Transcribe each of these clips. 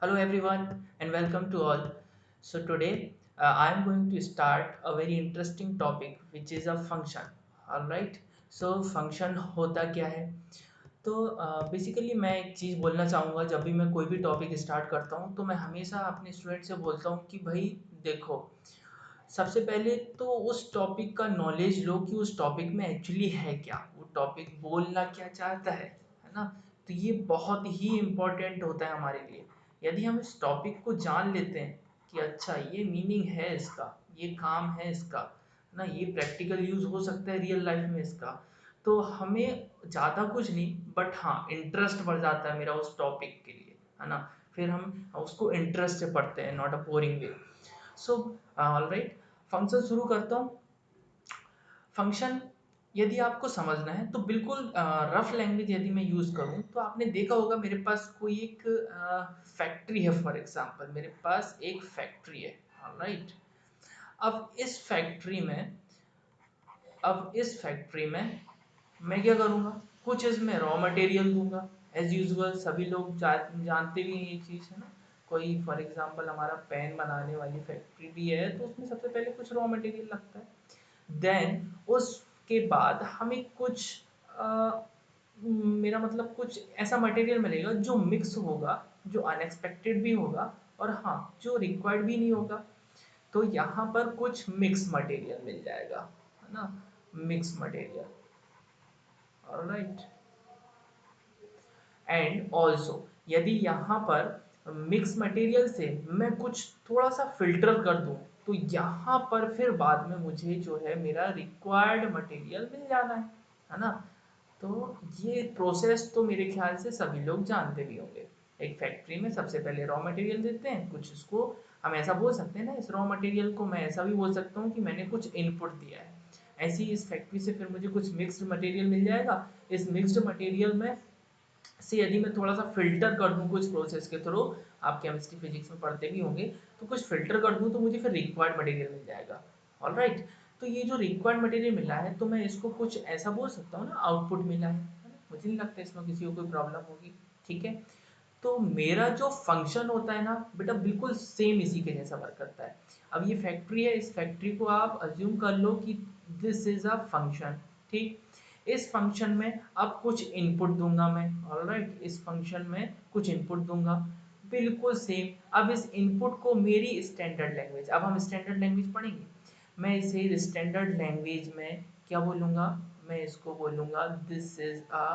Hello everyone and welcome to all. So today I am going to start a very interesting topic which is a function. All right. So function होता क्या है? तो basically मैं एक चीज़ बोलना चाहूँगा जब भी मैं कोई भी टॉपिक स्टार्ट करता हूँ तो मैं हमेशा अपने स्टूडेंट से बोलता हूँ कि भाई देखो, सबसे पहले तो उस टॉपिक का नॉलेज लो कि उस टॉपिक में एक्चुअली है क्या, वो टॉपिक बोलना क्या चाहता है ना। तो ये बहुत ही इम्पोर्टेंट होता है हमारे लिए। यदि हम इस टॉपिक को जान लेते हैं कि अच्छा ये मीनिंग है इसका, ये काम है इसका, ना ये प्रैक्टिकल यूज हो सकता है रियल लाइफ में इसका, तो हमें ज़्यादा कुछ नहीं बट हाँ इंटरेस्ट बढ़ जाता है मेरा उस टॉपिक के लिए, है ना। फिर हम उसको इंटरेस्ट से पढ़ते हैं, not a boring way. So alright, function शुरू करता हूँ। फंक्शन यदि आपको समझना है तो बिल्कुल रफ लैंग्वेज यदि मैं यूज़ करूँ तो आपने देखा होगा मेरे पास कोई एक फैक्ट्री है। फॉर एग्जांपल मेरे पास एक फैक्ट्री है। ऑलराइट, अब इस फैक्ट्री में अब इस फैक्ट्री में मैं क्या करूँगा, कुछ इसमें रॉ मटेरियल दूंगा। एज यूजुअल सभी लोग जानते भी हैं ये चीज़, है ना। कोई फॉर एग्जांपल हमारा पेन बनाने वाली फैक्ट्री भी है तो उसमें सबसे पहले कुछ रॉ मटेरियल लगता है। देन उसके बाद हमें कुछ मेरा मतलब कुछ ऐसा मटेरियल मिलेगा जो मिक्स होगा, जो अनएक्सपेक्टेड भी होगा और हाँ जो रिक्वायर्ड भी नहीं होगा। तो यहाँ पर कुछ मिक्स मटेरियल मिल जाएगा, है ना, mix material. Alright, and also यदि यहाँ पर मिक्स मटेरियल से मैं कुछ थोड़ा सा फिल्टर कर दूं तो यहाँ पर फिर बाद में मुझे जो है मेरा रिक्वायर्ड मटेरियल मिल जाना है ना। तो ये प्रोसेस तो मेरे ख्याल से सभी लोग जानते भी होंगे। एक फैक्ट्री में सबसे पहले रॉ मटेरियल देते हैं, कुछ इसको हम ऐसा बोल सकते हैं ना, इस रॉ मटेरियल को मैं ऐसा भी बोल सकता हूँ कि मैंने कुछ इनपुट दिया है। ऐसे ही इस फैक्ट्री से फिर मुझे कुछ मिक्स्ड मटेरियल मिल जाएगा। इस मिक्स्ड मटेरियल में से यदि मैं थोड़ा सा फिल्टर कर दूं कुछ प्रोसेस के थ्रू, आप केमिस्ट्री फिजिक्स में पढ़ते भी होंगे, तो कुछ फिल्टर कर दूं तो मुझे फिर रिक्वायर्ड मटेरियल मिल जाएगा। ऑल राइट, तो ये जो रिक्वायर्ड मटेरियल मिला है तो मैं इसको कुछ ऐसा बोल सकता हूँ ना, आउटपुट मिला है ना? मुझे नहीं लगता इसमें किसी को कोई प्रॉब्लम होगी। ठीक है, तो मेरा जो फंक्शन होता है ना बेटा बिल्कुल सेम इसी के जैसा वर्क करता है। अब ये फैक्ट्री है, इस फैक्ट्री को आप अज्यूम कर लो कि दिस इज अ फंक्शन। ठीक, इस फंक्शन में अब कुछ इनपुट दूंगा मैं। ऑलराइट, इस फंक्शन में कुछ इनपुट दूंगा बिल्कुल सेम। अब इस इनपुट को मेरी स्टैंडर्ड लैंग्वेज, अब हम स्टैंडर्ड लैंग्वेज पढ़ेंगे, मैं इसे स्टैंडर्ड लैंग्वेज में क्या बोलूँगा, मैं इसको बोलूँगा this is a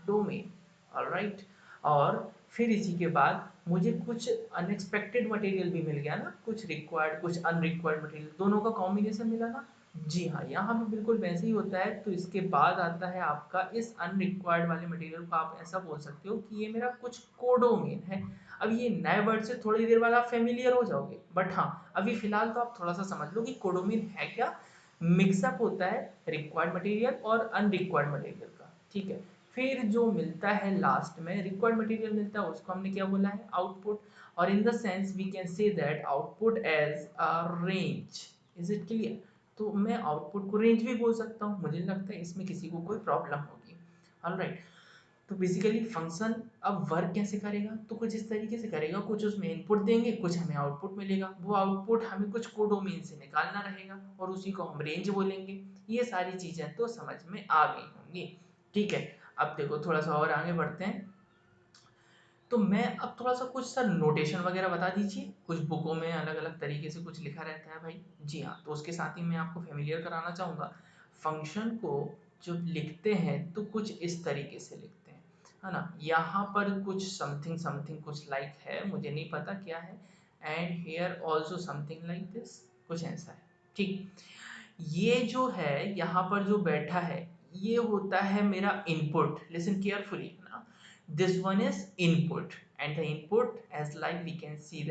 domain. Alright, और फिर इसी के बाद मुझे कुछ अनएक्सपेक्टेड मटेरियल भी मिल गया ना, कुछ रिक्वायर्ड कुछ अनरिक्वायर्ड मटेरियल, दोनों का कॉम्बिनेशन मिला ना। जी हाँ, यहाँ भी बिल्कुल वैसे ही होता है। तो इसके बाद आता है आपका इस अनरिक्वायर्ड वाले मटेरियल को आप ऐसा बोल सकते हो कि ये मेरा कुछ कोडोमेन है। अब ये नए वर्ड से थोड़ी देर बाद आप फेमिलियर हो जाओगे, बट हाँ अभी फिलहाल तो आप थोड़ा सा समझ लो कि कोडोमेन है क्या। मिक्सअप होता है रिक्वायर्ड मटेरियल और अनरिक्वायर्ड मटेरियल का। ठीक है, फिर जो मिलता है लास्ट में रिक्वायर्ड मटेरियल मिलता है उसको हमने क्या बोला है, आउटपुट। और in the sense we can say that output as a range. Is it clear? तो मैं आउटपुट को रेंज भी बोल सकता हूँ, मुझे नहीं लगता है इसमें किसी को कोई प्रॉब्लम होगी। ऑलराइट, तो बेसिकली फंक्शन अब वर्क कैसे करेगा, तो कुछ इस तरीके से करेगा, कुछ उसमें इनपुट देंगे, कुछ हमें आउटपुट मिलेगा, वो आउटपुट हमें कुछ कोडोमेन से निकालना रहेगा और उसी को हम रेंज बोलेंगे। ये सारी चीजें तो समझ में आ गई होंगी। ठीक है, अब देखो थोड़ा सा और आगे बढ़ते हैं। तो मैं अब थोड़ा सा कुछ सर नोटेशन वगैरह बता दीजिए, कुछ बुकों में अलग अलग तरीके से कुछ लिखा रहता है भाई। जी हाँ, तो उसके साथ ही मैं आपको फेमिलियर कराना चाहूँगा। फंक्शन को जब लिखते हैं तो कुछ इस तरीके से लिखते हैं, है ना। यहाँ पर कुछ समथिंग समथिंग कुछ लाइक है, मुझे नहीं पता क्या है, and here also something like this, कुछ ऐसा है। ठीक, ये जो है यहाँ पर जो बैठा है ये होता है मेरा इनपुट। लिसन केयरफुली ना, this one is input and the input as like we can say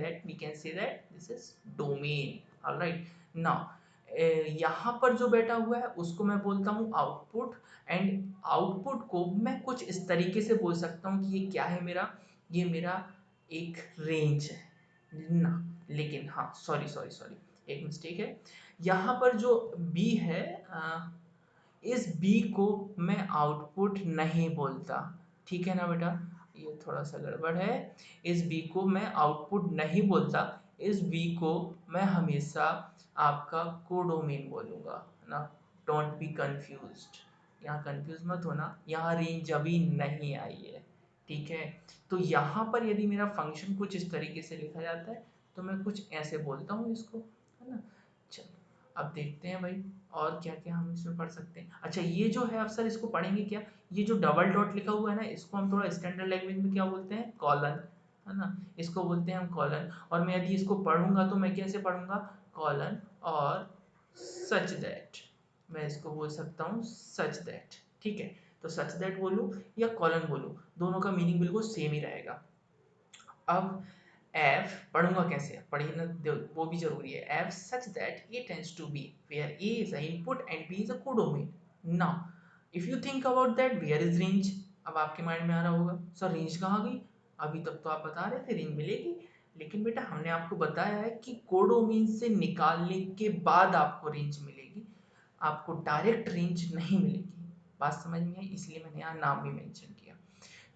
that this is domain. All right, now यहाँ पर जो बैठा हुआ है उसको मैं बोलता हूँ आउटपुट। एंड आउटपुट को मैं कुछ इस तरीके से बोल सकता हूँ कि ये क्या है मेरा, ये मेरा एक रेंज है ना। लेकिन हाँ, सॉरी सॉरी सॉरी, एक मिस्टेक है। यहाँ पर जो बी है, इस बी को मैं आउटपुट नहीं बोलता। ठीक है ना बेटा, ये थोड़ा सा गड़बड़ है। इस बी को मैं आउटपुट नहीं बोलता, इस बी को मैं हमेशा आपका कोडोमेन बोलूँगा, है ना। डोंट बी कंफ्यूज्ड, यहाँ कंफ्यूज मत होना, यहाँ रेंज अभी नहीं आई है, ठीक है। तो यहाँ पर यदि मेरा फंक्शन कुछ इस तरीके से लिखा जाता है तो मैं कुछ ऐसे बोलता हूँ इसको, है ना। चलो अब देखते हैं भाई और क्या क्या हम इसमें पढ़ सकते हैं। अच्छा ये जो है अफसर इसको पढ़ेंगे क्या, ये जो डबल डॉट लिखा हुआ है ना, इसको हम थोड़ा स्टैंडर्ड लैंग्वेज में क्या बोलते हैं, कॉलन, है ना। इसको बोलते हैं हम कॉलन। और मैं यदि इसको पढ़ूंगा तो मैं कैसे पढ़ूंगा, कॉलन और सच दैट, मैं इसको बोल सकता हूँ सच दैट, ठीक है। तो सच दैट बोलूँ या कॉलन बोलूँ, दोनों का मीनिंग बिल्कुल सेम ही रहेगा। अब एफ पढ़ूंगा कैसे, पढ़ी ना वो भी जरूरी है। F such that A tends to be where A is a input and B is a codomain. Now if you think about that where is range, अब आपके माइंड में आ रहा होगा सर रेंज कहाँ गई, अभी तक तो आप बता रहे थे रेंज मिलेगी, लेकिन बेटा हमने आपको बताया है कि कोडोमेन से निकालने के बाद आपको रेंज मिलेगी, आपको डायरेक्ट रेंज नहीं मिलेगी। बात समझ में आई, इसलिए मैंने यहाँ नाम भी मेंशन किया।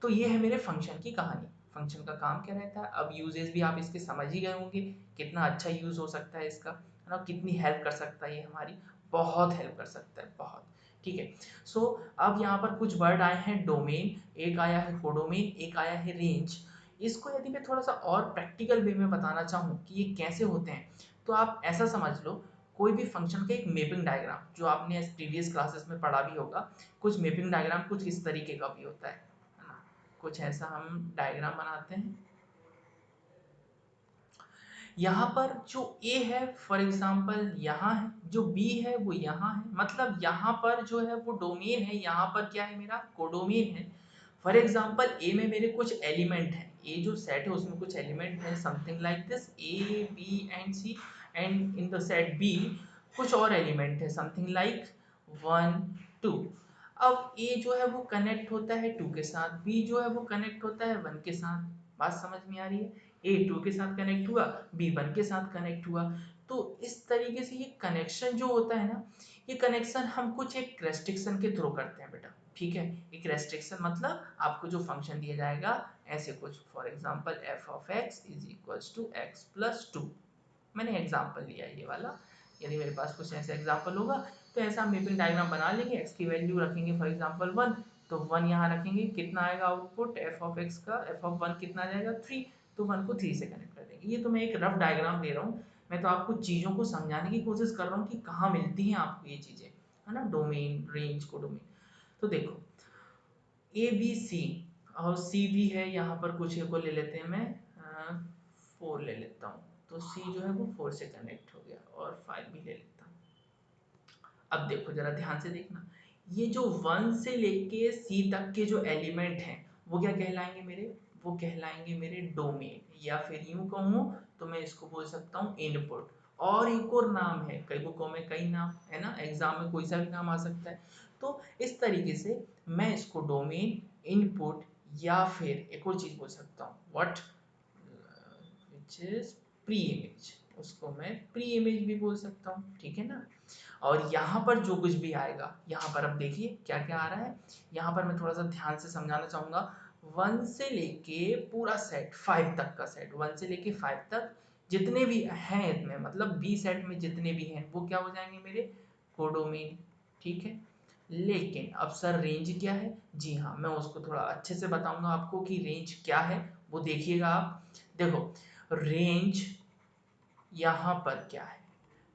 तो ये है मेरे फंक्शन की कहानी। फंक्शन का काम क्या रहता है, अब यूजेस भी आप इसके समझ ही गए होंगे, कितना अच्छा यूज हो सकता है इसका, है ना, कितनी हेल्प कर सकता है ये हमारी, बहुत हेल्प कर सकता है, बहुत। ठीक है। सो अब यहाँ पर कुछ वर्ड आए हैं, डोमेन, एक आया है कोडोमेन, एक आया है रेंज। इसको यदि मैं थोड़ा सा और प्रैक्टिकल वे में बताना चाहूँ कि ये कैसे होते हैं, तो आप ऐसा समझ लो, कोई भी फंक्शन का एक मैपिंग डायग्राम जो आपने प्रीवियस क्लासेस में पढ़ा भी होगा, कुछ मैपिंग डायग्राम कुछ इस तरीके का भी होता है ना। कुछ ऐसा हम डायग्राम बनाते हैं। यहाँ पर जो A है फॉर एग्जांपल यहाँ है, जो B है वो यहाँ है, मतलब यहाँ पर जो है वो डोमेन है, यहाँ पर क्या है मेरा कोडोमेन है। फॉर एग्जांपल A में मेरे कुछ एलिमेंट हैं, A जो सेट है उसमें कुछ एलिमेंट है, something like this A B and C, and in the set B कुछ और एलिमेंट है, समथिंग लाइक 1 2। अब A जो है वो कनेक्ट होता है 2 के साथ, B जो है वो कनेक्ट होता है 1 के साथ। बात समझ में आ रही है, ए 2 के साथ कनेक्ट हुआ, बी 1 के साथ कनेक्ट हुआ। तो इस तरीके से ये कनेक्शन जो होता है ना, ये कनेक्शन हम कुछ एक रेस्ट्रिक्शन के थ्रू करते हैं बेटा, ठीक है। एक रेस्ट्रिक्शन मतलब आपको जो फंक्शन दिया जाएगा ऐसे कुछ, for example f of x is equals to x plus 2, मैंने एग्जांपल लिया है ये वाला। यदि मेरे पास कुछ ऐसा एग्जांपल होगा तो ऐसा हम मैपिंग डायग्राम बना लेंगे, एक्स की वैल्यू रखेंगे फॉर एग्जांपल 1, तो 1 यहाँ रखेंगे, कितना आएगा आउटपुट एफ ऑफ एक्स का, एफ ऑफ 1 कितना आ जाएगा 3, तो 1 को 3 से कनेक्ट कर देंगे। ये तो मैं एक रफ डायग्राम दे रहा हूँ, मैं तो आपको चीज़ों को समझाने की कोशिश कर रहा हूँ कि कहाँ मिलती हैं आपको ये चीज़ें, है ना, डोमेन रेंज कोडोमेन। तो देखो ए बी सी और सी भी है, यहाँ पर कुछ को ले लेते हैं, मैं 4 ले लेता हूँ, तो सी जो है वो 4 से कनेक्ट हो गया, और 5 भी ले लेता हूँ। अब देखो जरा ध्यान से देखना, ये जो 1 से लेके सी तक के जो एलिमेंट हैं वो क्या कहलाएंगे मेरे, वो कहलाएंगे मेरे डोमेन, या फिर यूं कहूँ तो मैं इसको बोल सकता हूँ इनपुट। और एक और नाम है, कई बुकों में कई नाम है ना, एग्जाम में कोई सा भी नाम आ सकता है। तो इस तरीके से मैं इसको डोमेन, इनपुट, या फिर एक और चीज बोल सकता हूँ what, which is pre image, उसको मैं प्री इमेज भी बोल सकता हूँ, ठीक है ना। और यहाँ पर जो कुछ भी आएगा, यहाँ पर अब देखिए क्या क्या आ रहा है, यहाँ पर मैं थोड़ा सा ध्यान से समझाना चाहूंगा। 1 से लेके पूरा सेट 5 तक का सेट, 1 से लेके 5 तक जितने भी हैं इनमें, मतलब बी सेट में जितने भी हैं वो क्या हो जाएंगे मेरे कोडोमेन, ठीक है। लेकिन अब सर रेंज क्या है, जी हाँ मैं उसको थोड़ा अच्छे से बताऊंगा आपको कि रेंज क्या है, वो देखिएगा आप। देखो रेंज यहाँ पर क्या है,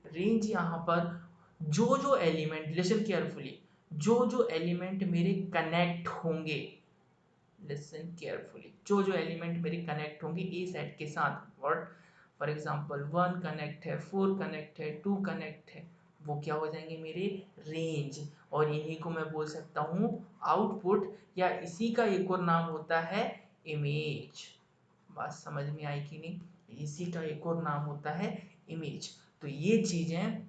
रेंज यहाँ पर जो जो एलिमेंट, लिसन केयरफुली, जो जो एलिमेंट मेरे कनेक्ट होंगे, लिसन केयरफुली, जो जो एलिमेंट मेरे कनेक्ट होंगे ए सेट के साथ, व्हाट, फॉर एग्जांपल 1 कनेक्ट है, 4 कनेक्ट है, 2 कनेक्ट है, वो क्या हो जाएंगे मेरे रेंज। और इन्हीं को मैं बोल सकता हूँ आउटपुट, या इसी का एक और नाम होता है इमेज। बात समझ में आई कि नहीं, इसी का एक और नाम होता है इमेज। तो ये चीजें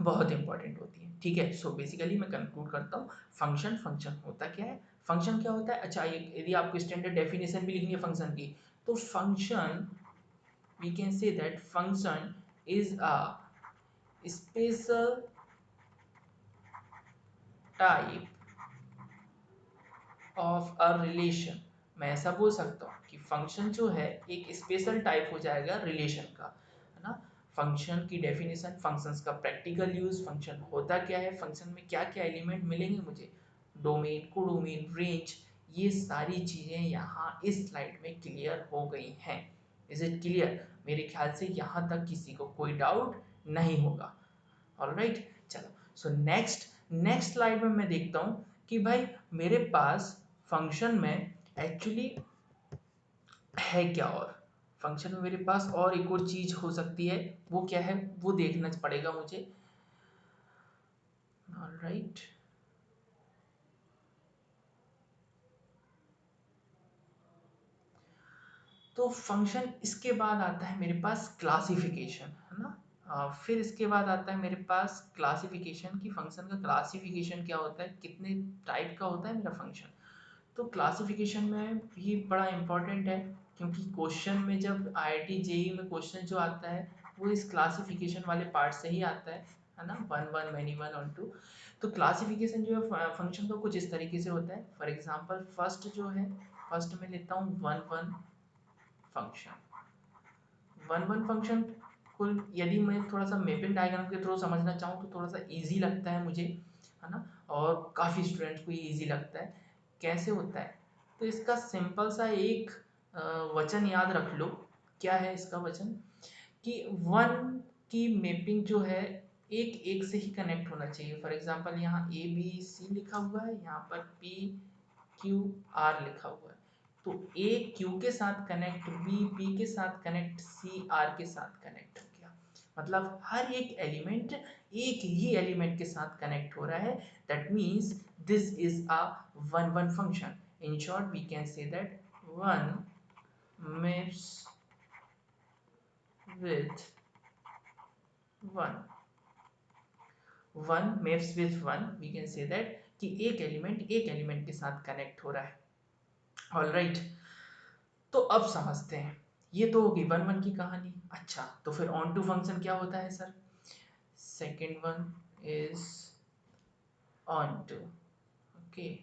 बहुत इंपॉर्टेंट होती है, ठीक है। सो बेसिकली मैं कंक्लूड करता हूँ, फंक्शन, फंक्शन होता क्या है, फंक्शन क्या होता है। अच्छा यदि आपको स्टैंडर्ड डेफिनेशन भी लिखनी है फंक्शन की, तो function we can say that function is a special type of a relation मैं ऐसा बोल सकता हूँ कि फंक्शन जो है एक स्पेशल टाइप हो जाएगा रिलेशन का, है ना। फंक्शन की डेफिनेशन, फंक्शंस का प्रैक्टिकल यूज, फंक्शन होता क्या है, फंक्शन में क्या क्या एलिमेंट मिलेंगे मुझे, डोमेन, कोडोमेन, रेंज, ये सारी चीज़ें यहाँ इस स्लाइड में क्लियर हो गई हैं। Is it clear? मेरे ख्याल से यहाँ तक किसी को कोई डाउट नहीं होगा। ऑलराइट, चलो। सो नेक्स्ट नेक्स्ट स्लाइड में मैं देखता हूँ कि भाई मेरे पास फंक्शन में एक्चुअली है क्या, और फंक्शन में मेरे पास और एक और चीज हो सकती है, वो क्या है वो देखना पड़ेगा मुझे। ऑलराइट, तो फंक्शन इसके बाद आता है मेरे पास क्लासिफिकेशन, है ना। फिर इसके बाद आता है मेरे पास क्लासिफिकेशन की, फंक्शन का क्लासिफिकेशन क्या होता है, कितने टाइप का होता है मेरा फंक्शन। तो क्लासिफिकेशन में भी बड़ा इंपॉर्टेंट है, क्योंकि क्वेश्चन में जब IIT जेई में क्वेश्चन जो आता है वो इस क्लासिफिकेशन वाले पार्ट से ही आता है ना, one one many one onto. तो क्लासिफिकेशन जो है फंक्शन का कुछ इस तरीके से होता है। फॉर एग्जांपल फर्स्ट जो है, फर्स्ट में लेता हूँ one one function. One one function को यदि मैं थोड़ा सा मैपिंग डायग्राम के थ्रू समझना चाहूँ तो थोड़ा सा इजी लगता है मुझे, है ना, और काफ़ी स्टूडेंट्स को ये इजी लगता है। कैसे होता है, तो इसका सिंपल सा एक वचन याद रख लो। क्या है इसका वचन, कि वन की मैपिंग जो है एक एक से ही कनेक्ट होना चाहिए। फॉर एग्जांपल यहाँ ABC लिखा हुआ है, यहाँ पर PQR लिखा हुआ है, तो A Q के साथ कनेक्ट, B के साथ कनेक्ट, C R के साथ कनेक्ट हो गया। मतलब हर एक एलिमेंट एक ही एलिमेंट के साथ कनेक्ट हो रहा है। That means this is a one one function. In short we can say that one maps with one, one maps with one, we can say that कि एक एलिमेंट के साथ कनेक्ट हो रहा है। ऑलराइट, तो अब समझते हैं, ये तो होगी वन वन की कहानी। अच्छा, तो फिर ऑन टू फंक्शन क्या होता है sir? Second one is onto. Okay,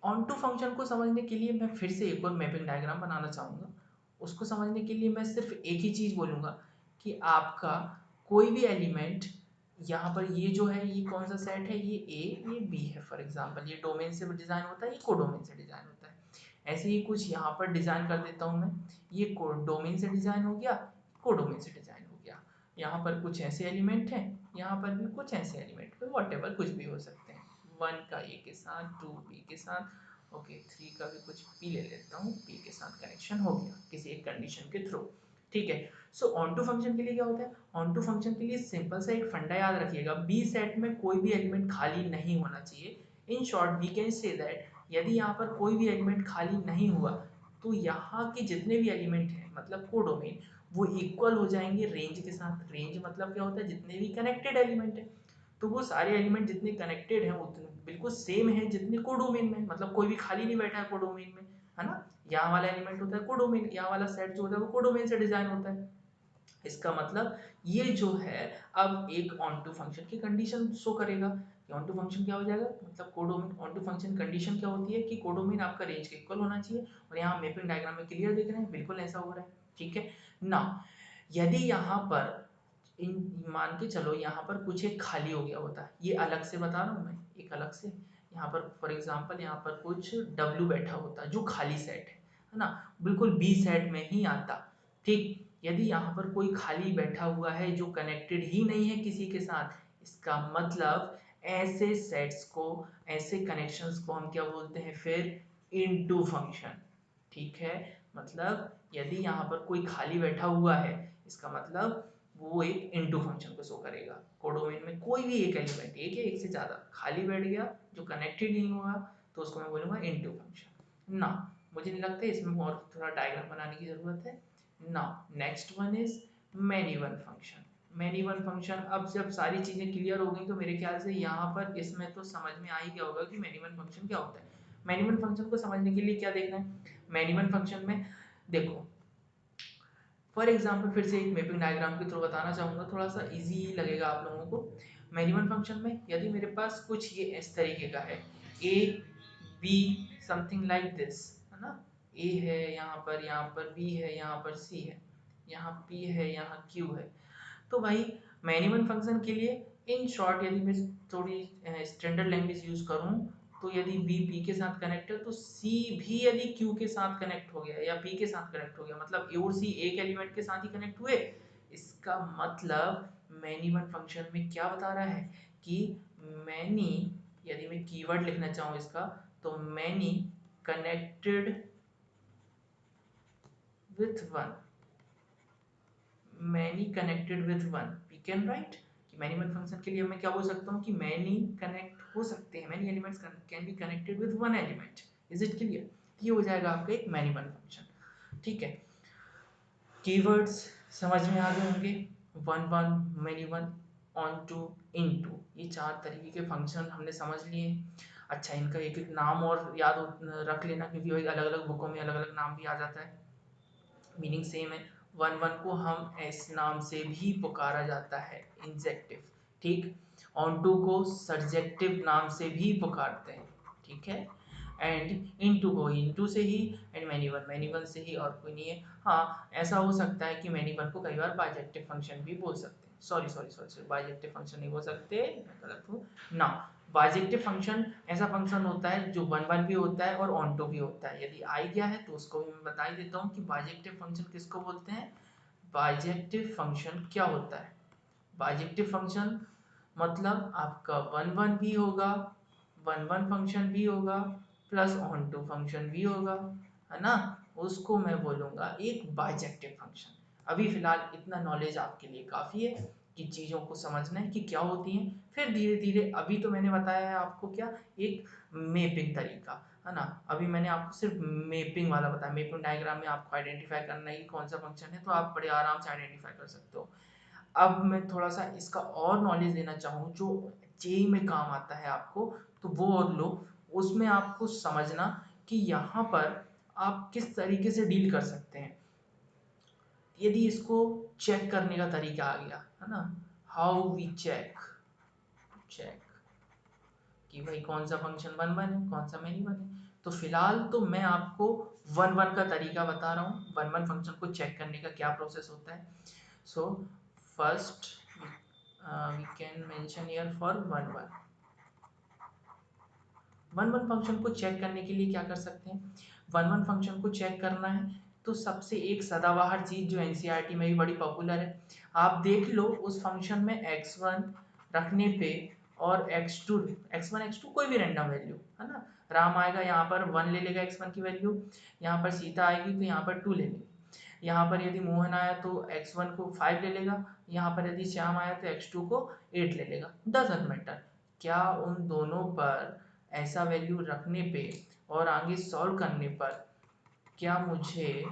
onto function को समझने के लिए मैं फिर से एक और मैपिंग डायग्राम बनाना चाहूँगा। उसको समझने के लिए मैं सिर्फ एक ही चीज़ बोलूँगा कि आपका कोई भी एलिमेंट, यहाँ पर ये जो है ये कौन सा सेट है, ये A ये B है। फॉर एग्जांपल ये डोमेन से डिज़ाइन होता है, ये कोडोमेन से डिज़ाइन होता है। ऐसे ही कुछ यहाँ पर डिज़ाइन कर देता हूँ मैं, ये डोमेन से डिज़ाइन हो गया, कोडोमेन से डिज़ाइन हो गया। यहाँ पर कुछ ऐसे एलिमेंट हैं, यहाँ पर भी कुछ ऐसे एलिमेंट, वॉटेवर कुछ भी हो सकते हैं। वन का ए के साथ, टू बी के साथ, ओके थ्री का भी कुछ पी ले लेता हूँ, पी के साथ कनेक्शन हो गया किसी एक कंडीशन के थ्रू। ठीक है, सो ऑन टू फंक्शन के लिए क्या होता है, ऑन टू फंक्शन के लिए सिंपल सा एक फंडा याद रखिएगा, बी सेट में कोई भी एलिमेंट खाली नहीं होना चाहिए। In short we can say that यदि यहाँ पर कोई भी एलिमेंट खाली नहीं हुआ तो यहाँ के जितने भी एलिमेंट हैं मतलब कोडोमेन, वो इक्वल हो जाएंगे रेंज के साथ। रेंज मतलब क्या होता है, जितने भी कनेक्टेड एलिमेंट है, तो वो सारे एलिमेंट जितने कनेक्टेड हैं उतने बिल्कुल सेम है जितने कोडोमेन में, मतलब कोई भी खाली नहीं बैठा है कोडोमेन में, है ना। यहाँ वाला एलिमेंट होता है कोडोमेन, यहाँ वाला सेट जो होता है वो कोडोमेन से डिजाइन होता है। इसका मतलब ये जो है अब एक ऑन टू फंक्शन की कंडीशन शो करेगा कि ऑन टू फंक्शन क्या हो जाएगा, मतलब codomain onto function condition क्या होती है कि कोडोमेन आपका रेंज के इक्वल होना चाहिए। और यहाँ मैपिंग डायग्राम में क्लियर देख रहे हैं, बिल्कुल ऐसा हो रहा है। ठीक है ना, यदि यहाँ पर इन मान के चलो यहाँ पर कुछ एक खाली हो गया होता है, ये अलग से बता रहा हूँ मैं, एक अलग से यहाँ पर फॉर एग्जांपल यहाँ पर कुछ W बैठा होता जो खाली सेट है ना, बिल्कुल B सेट में ही आता। ठीक, यदि यहाँ पर कोई खाली बैठा हुआ है जो कनेक्टेड ही नहीं है किसी के साथ, इसका मतलब ऐसे सेट्स को, ऐसे कनेक्शंस को हम क्या बोलते हैं फिर, इनटू फंक्शन। ठीक है, मतलब यदि यहाँ पर कोई खाली बैठा हुआ है, इसका मतलब वो एक इनटू फंक्शन को शो करेगा। कोडोमेन में कोई भी एक एलिमेंट, एक या एक से ज्यादा खाली बैठ गया जो कनेक्टेड नहीं हुआ, तो उसको मैं बोलूंगा इनटू फंक्शन ना। मुझे नहीं लगता इसमें और थोड़ा डायग्राम बनाने की जरूरत है ना। Next one is many one function. Many one function, अब जब सारी चीजें क्लियर हो गई तो मेरे ख्याल से यहाँ पर इसमें तो समझ में आ ही गया होगा कि मैनी वन फंक्शन क्या होता है। मैनी वन फंक्शन को समझने के लिए क्या देखना है, मैनी वन फंक्शन में देखो, फॉर एग्जाम्पल फिर से एक मैपिंग डायग्राम के थ्रू बताना चाहूँगा, थोड़ा सा इजी लगेगा आप लोगों को। मैनी वन फंक्शन में यदि मेरे पास कुछ ये इस तरीके का है, A B something like this, है ना। ए है यहाँ पर बी है, यहाँ पर सी है, यहाँ पी है, यहाँ क्यू है। तो भाई मैनी वन फंक्शन के लिए इन शॉर्ट यदि मैं थोड़ी स्टैंडर्ड लैंग्वेज यूज करूँ, तो यदि बी पी के साथ कनेक्ट है तो सी भी यदि क्यू के साथ कनेक्ट हो गया या पी के साथ कनेक्ट हो गया, मतलब ए और सी एक एलिमेंट के साथ ही कनेक्ट हुए, इसका मतलब मैनी वन फंक्शन में क्या बता रहा है कि मैनी, यदि मैं कीवर्ड लिखना चाहूँ इसका, तो many connected with one, many connected with one, we can write कि मैनी वन फंक्शन के लिए मैं क्या बोल सकता हूँ कि मैनी कनेक्ट हो सकते हैं, many elements can be connected with one element. Is it clear? ये हो जाएगा आपका एक मैनी वन फंक्शन। ठीक है, कीवर्ड्स समझ में आ गए होंगे, one one, many one, onto, into, ये चार तरीके के फंक्शन हमने समझ लिए। अच्छा, इनका एक एक नाम और याद रख लेना, क्योंकि अलग अलग बुकों में अलग अलग नाम भी आ जाता है, मीनिंग सेम है। वन वन को हम एस नाम से भी पुकारा जाता है, इंजेक्टिव। ठीक, ऑन टू को सब्जेक्टिव नाम से भी पुकारते हैं। ठीक है, एंड इनटू को इनटू से ही, एंड मैनी वन से ही, और कोई नहीं है। हाँ, ऐसा हो सकता है कि मैनी वन को कई बार बाइजेक्टिव फंक्शन भी बोल सकते हैं, sorry sorry sorry sorry, bijective function नहीं बोल सकते, मैं गलत हूँ ना। बाइजेक्टिव फंक्शन ऐसा फंक्शन होता है जो वन वन भी होता है और ऑन टू भी होता है। यदि आई गया है तो उसको भी मैं बता ही देता हूँ कि बाइजेक्टिव फंक्शन किसको बोलते हैं। बाइजेक्टिव फंक्शन क्या होता है? बाइजेक्टिव फंक्शन मतलब आपका वन वन भी होगा, वन वन फंक्शन भी होगा, प्लस ऑन टू फंक्शन भी होगा, है ना, उसको मैं बोलूँगा एक बाइजेक्टिव फंक्शन। अभी फिलहाल इतना नॉलेज आपके लिए काफ़ी है कि चीज़ों को समझना है कि क्या होती हैं, फिर धीरे धीरे, अभी तो मैंने बताया है आपको क्या, एक मैपिंग तरीका, है ना। अभी मैंने आपको सिर्फ मैपिंग वाला बताया, मैपिंग डायग्राम में आपको आइडेंटिफाई करना है कि कौन सा फंक्शन है, तो आप बड़े आराम से आइडेंटिफाई कर सकते हो। अब मैं थोड़ा सा इसका और नॉलेज देना चाहूँ जो जेई में काम आता है आपको, तो वो और लो, उसमें आपको समझना कि यहाँ पर आप किस तरीके से डील कर सकते हैं। यदि इसको चेक करने का तरीका आ गया, है ना, हाउ वी चेक, चेक कि भाई कौन सा फंक्शन वन वन है, कौन सा मैनी वन है। तो फिलहाल तो मैं आपको वन वन का तरीका बता रहा हूँ, वन वन फंक्शन को चेक करने का क्या प्रोसेस होता है। So first we can mention here for one one, one one function को चेक करने के लिए क्या कर सकते हैं। वन वन फंक्शन को चेक करना है तो सबसे एक सदाबहार चीज जो एनसीईआरटी में भी बड़ी पॉपुलर है, आप देख लो उस फंक्शन में x1 रखने पे और x2, x1 x2 कोई भी रैंडम वैल्यू, है ना, राम आएगा यहाँ पर 1 ले लेगा x1 की वैल्यू, यहाँ पर सीता आएगी तो यहाँ पर 2 ले लेगी, यहाँ पर यदि मोहन आया तो x1 को 5 ले लेगा, यहाँ पर यदि श्याम आया तो x2 को 8 ले लेगा, डजंट मैटर। क्या उन दोनों पर ऐसा वैल्यू रखने पे और आगे सॉल्व करने पर क्या मुझे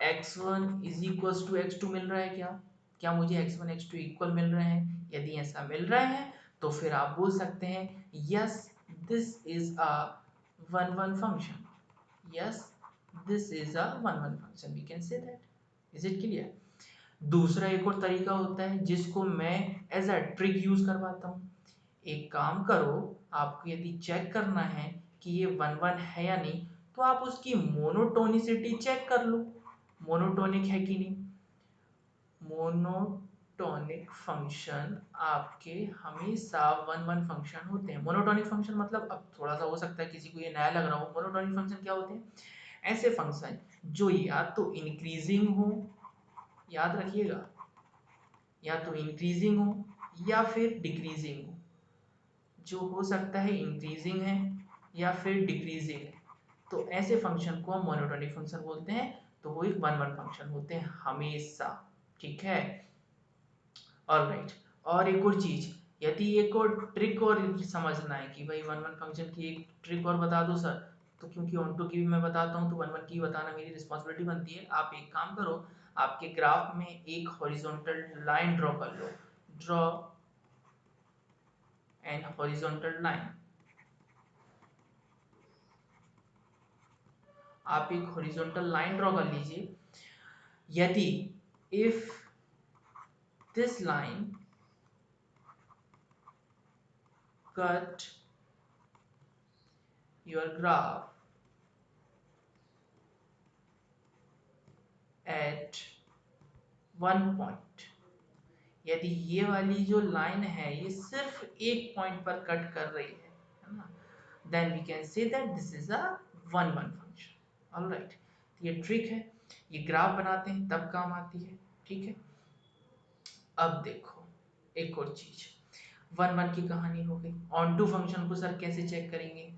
x1 is equal to x2 मिल रहा है? क्या मुझे x1 x2 इक्वल मिल रहे हैं? यदि ऐसा मिल रहे हैं तो फिर आप बोल सकते हैं yes this is a one one function, yes this is a one one function, we can say that. Is it clear? दूसरा एक और तरीका होता है जिसको मैं एज अ ट्रिक यूज करवाता हूँ। एक काम करो, आपको यदि चेक करना है कि ये वन वन है या नहीं, तो आप उसकी मोनोटोनिसिटी चेक कर लो, मोनोटोनिक है कि नहीं। मोनोटोनिक फंक्शन आपके हमेशा वन वन फंक्शन होते हैं। मोनोटोनिक फंक्शन मतलब, अब थोड़ा सा हो सकता है किसी को ये नया लग रहा हो, मोनोटोनिक फंक्शन क्या होते हैं? ऐसे फंक्शन जो या तो इंक्रीजिंग हो, याद रखिएगा, या तो इंक्रीजिंग हो या फिर डिक्रीजिंग हो, जो हो सकता है इंक्रीजिंग है या फिर डिक्रीजिंग है, तो ऐसे फंक्शन को हम मोनोटोनिक फंक्शन बोलते हैं, तो वो एक वन वन फंक्शन होते हैं हमेशा। ठीक है, ऑलराइट। और एक और चीज, यदि एक और ट्रिक और समझना है कि भाई वन वन फंक्शन की एक ट्रिक और बता दो सर, तो क्योंकि ऑन टू की भी मैं बताता हूँ तो वन वन की बताना मेरी रिस्पॉन्सिबिलिटी बनती है। आप एक काम करो, आपके ग्राफ में एक हॉरिजॉन्टल लाइन ड्रॉ कर लो, ड्रॉ एन हॉरिजॉन्टल लाइन, आप एक हॉरिजॉन्टल लाइन ड्रॉ कर लीजिए। यदि if this line cut your graph at one point, यदि ये वाली जो लाइन है ये सिर्फ एक पॉइंट पर कट कर रही है ना, then we can say that this is a one one function. Alright, ये ट्रिक है, ये ग्राफ बनाते हैं तब काम आती है। ठीक है, अब देखो एक और चीज, वन वन की कहानी हो गई। ऑन टू फंक्शन को सर कैसे चेक करेंगे?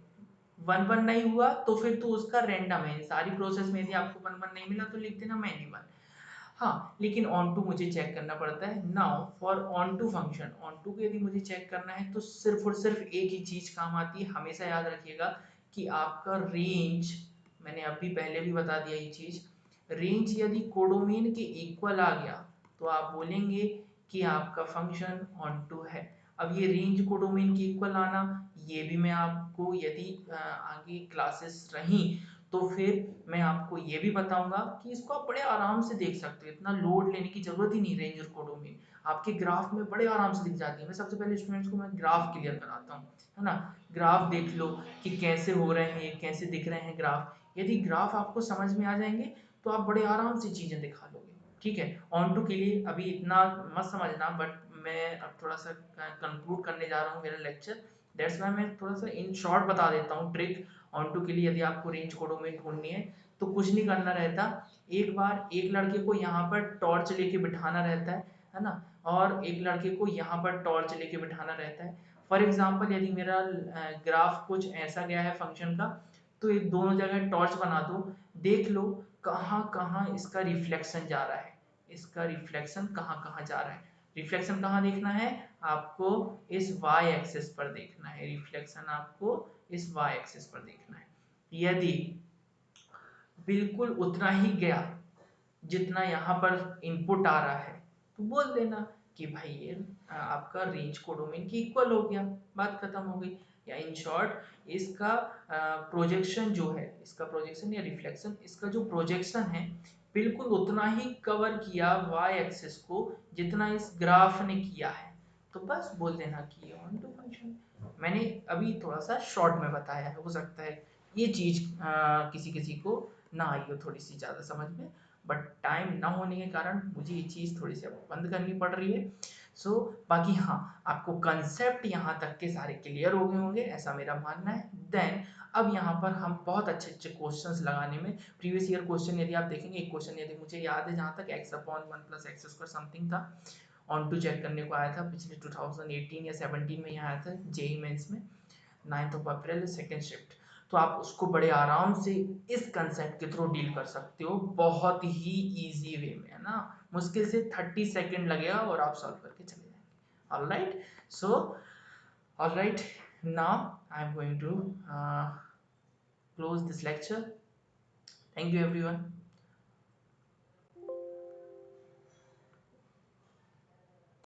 वन वन नहीं हुआ तो फिर तो उसका रैंडम है, सारी प्रोसेस में यदि आपको वन वन नहीं मिला तो लिख देना मैनी वन। हाँ, लेकिन ऑन टू मुझे चेक करना पड़ता है। Now for onto function, onto को यदि मुझे चेक करना है तो सिर्फ और सिर्फ एक ही चीज काम आती है, हमेशा याद रखिएगा कि आपका रेंज, मैंने अभी पहले भी बता दिया ये चीज, रेंज यदि कोडोमेन के इक्वल आ गया तो आप बोलेंगे कि आपका फंक्शन ऑन टू है। अब ये रेंज कोडोमेन के इक्वल आना, ये भी मैं आपको यदि आगे क्लासेस रही तो फिर मैं आपको ये भी बताऊंगा कि इसको आप बड़े आराम से देख सकते हो, इतना लोड लेने की जरूरत ही नहीं। रेंज और कोडोमेन आपके ग्राफ में बड़े आराम से दिख जाती है। मैं सबसे पहले स्टूडेंट्स को मैं ग्राफ क्लियर कराता हूँ, है ना। ग्राफ देख लो कि कैसे हो रहे हैं, कैसे दिख रहे हैं ग्राफ। यदि ग्राफ आपको समझ में आ जाएंगे तो आप बड़े आराम से चीजें दिखा लोगे। ठीक है, ऑन टू के लिए अभी इतना मत समझना, बट मैं अब थोड़ा सा कंक्लूड करने जा रहा हूँ मेरा लेक्चर, दैट्स वाई मैं थोड़ा सा इन शॉर्ट बता देता हूँ ट्रिक। ऑन टू के लिए यदि आपको रेंज कोडोमेन ढूंढनी है तो कुछ नहीं करना रहता, एक बार एक लड़के को यहाँ पर टॉर्च लेके बिठाना रहता है ना, और एक लड़के को यहाँ पर टॉर्च लेके बिठाना रहता है। फॉर एग्जाम्पल यदि मेरा ग्राफ कुछ ऐसा गया है फंक्शन का, तो ये दोनों जगह टॉर्च बना दो, देख लो कहाँ कहाँ इसका रिफ्लेक्शन जा रहा है, इसका रिफ्लेक्शन कहाँ कहाँ जा रहा है। रिफ्लेक्शन कहाँ देखना है आपको? इस y एक्सिस पर देखना है, रिफ्लेक्शन आपको इस y एक्सिस पर देखना है। यदि बिल्कुल उतना ही गया जितना यहाँ पर इनपुट आ रहा है तो बोल देना कि भाई ये आपका रेंज कोडोमेन की इक्वल हो गया, बात खत्म हो गई। या इन शॉर्ट इसका प्रोजेक्शन जो है, इसका प्रोजेक्शन या रिफ्लेक्शन, इसका जो प्रोजेक्शन है बिल्कुल उतना ही कवर किया y एक्सिस को जितना इस ग्राफ ने किया है, तो बस बोल देना कि ये ऑन टू फंक्शन। मैंने अभी थोड़ा सा शॉर्ट में बताया है, हो सकता है ये चीज किसी किसी को ना आई हो थोड़ी सी ज़्यादा समझ में, बट टाइम ना होने के कारण मुझे ये चीज़ थोड़ी सी अब बंद करनी पड़ रही है। सो बाकी हाँ, आपको कंसेप्ट यहाँ तक के सारे क्लियर हो गए होंगे ऐसा मेरा मानना है। देन अब यहाँ पर हम बहुत अच्छे अच्छे क्वेश्चंस लगाने में, प्रीवियस ईयर क्वेश्चन यदि आप देखेंगे, एक क्वेश्चन यदि मुझे याद है जहाँ तक x upon one plus x square something था, ऑन टू चेक करने को आया था पिछले 2018 या 17 में यहाँ आया था जेई मेंस में, 9 अप्रैल सेकेंड शिफ्ट। तो आप उसको बड़े आराम से इस कंसेप्ट के थ्रू डील कर सकते हो, बहुत ही इजी वे में, है ना। मुश्किल से 30 सेकेंड लगेगा और आप सॉल्व करके चले जाएंगे। Alright, so alright, now I am going to close this lecture. Thank you everyone.